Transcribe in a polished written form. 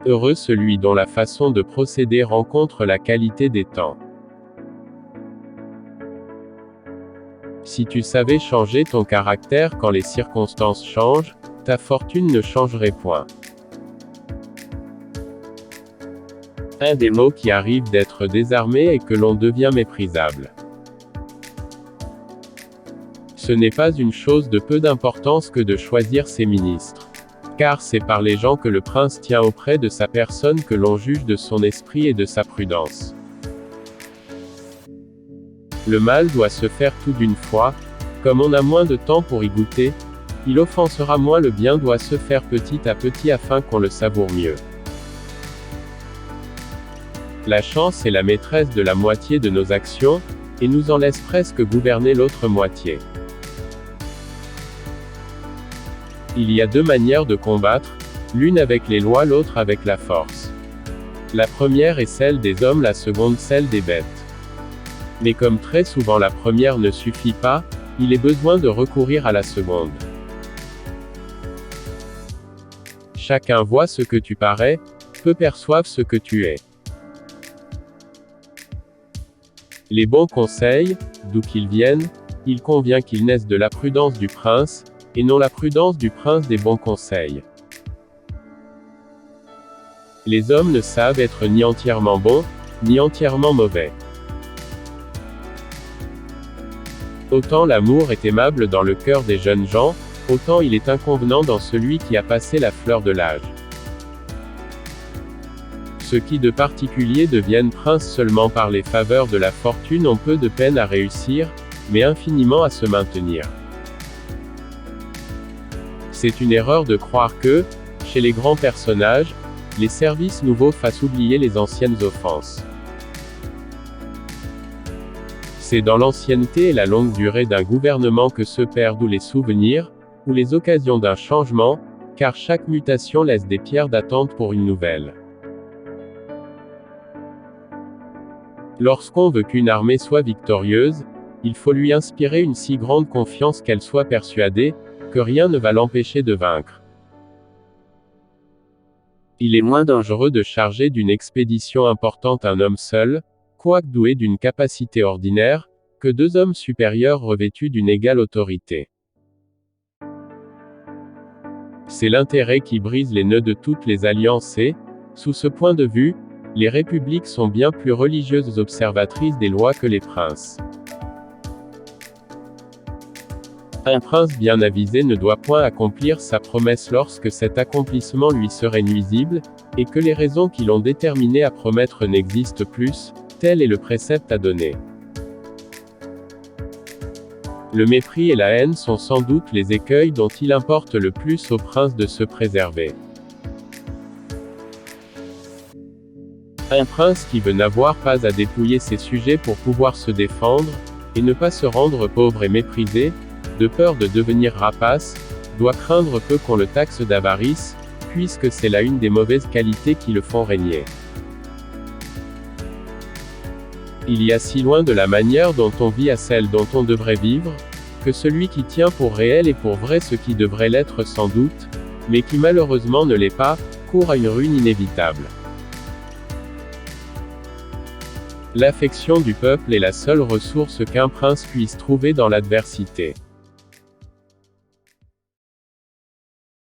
Heureux celui dont la façon de procéder rencontre la qualité des temps. Si tu savais changer ton caractère quand les circonstances changent, ta fortune ne changerait point. Un des mots qui arrive d'être désarmé est que l'on devient méprisable. Ce n'est pas une chose de peu d'importance que de choisir ses ministres. Car c'est par les gens que le prince tient auprès de sa personne que l'on juge de son esprit et de sa prudence. Le mal doit se faire tout d'une fois, comme on a moins de temps pour y goûter, il offensera moins. Le bien doit se faire petit à petit afin qu'on le savoure mieux. La chance est la maîtresse de la moitié de nos actions, et nous en laisse presque gouverner l'autre moitié. Il y a deux manières de combattre, l'une avec les lois, l'autre avec la force. La première est celle des hommes, la seconde celle des bêtes. Mais comme très souvent la première ne suffit pas, il est besoin de recourir à la seconde. Chacun voit ce que tu parais, peu perçoivent ce que tu es. Les bons conseils, d'où qu'ils viennent, il convient qu'ils naissent de la prudence du prince, et non la prudence du prince des bons conseils. Les hommes ne savent être ni entièrement bons, ni entièrement mauvais. Autant l'amour est aimable dans le cœur des jeunes gens, autant il est inconvenant dans celui qui a passé la fleur de l'âge. Ceux qui de particulier deviennent princes seulement par les faveurs de la fortune ont peu de peine à réussir, mais infiniment à se maintenir. C'est une erreur de croire que, chez les grands personnages, les services nouveaux fassent oublier les anciennes offenses. C'est dans l'ancienneté et la longue durée d'un gouvernement que se perdent ou les souvenirs, ou les occasions d'un changement, car chaque mutation laisse des pierres d'attente pour une nouvelle. Lorsqu'on veut qu'une armée soit victorieuse, il faut lui inspirer une si grande confiance qu'elle soit persuadée que rien ne va l'empêcher de vaincre. Il est moins dangereux de charger d'une expédition importante un homme seul, quoique doué d'une capacité ordinaire, que deux hommes supérieurs revêtus d'une égale autorité. C'est l'intérêt qui brise les nœuds de toutes les alliances et, sous ce point de vue, les républiques sont bien plus religieuses observatrices des lois que les princes. Un prince bien avisé ne doit point accomplir sa promesse lorsque cet accomplissement lui serait nuisible, et que les raisons qui l'ont déterminé à promettre n'existent plus, tel est le précepte à donner. Le mépris et la haine sont sans doute les écueils dont il importe le plus au prince de se préserver. Un prince qui veut n'avoir pas à dépouiller ses sujets pour pouvoir se défendre, et ne pas se rendre pauvre et méprisé, de peur de devenir rapace, doit craindre peu qu'on le taxe d'avarice, puisque c'est là une des mauvaises qualités qui le font régner. Il y a si loin de la manière dont on vit à celle dont on devrait vivre, que celui qui tient pour réel et pour vrai ce qui devrait l'être sans doute, mais qui malheureusement ne l'est pas, court à une ruine inévitable. L'affection du peuple est la seule ressource qu'un prince puisse trouver dans l'adversité.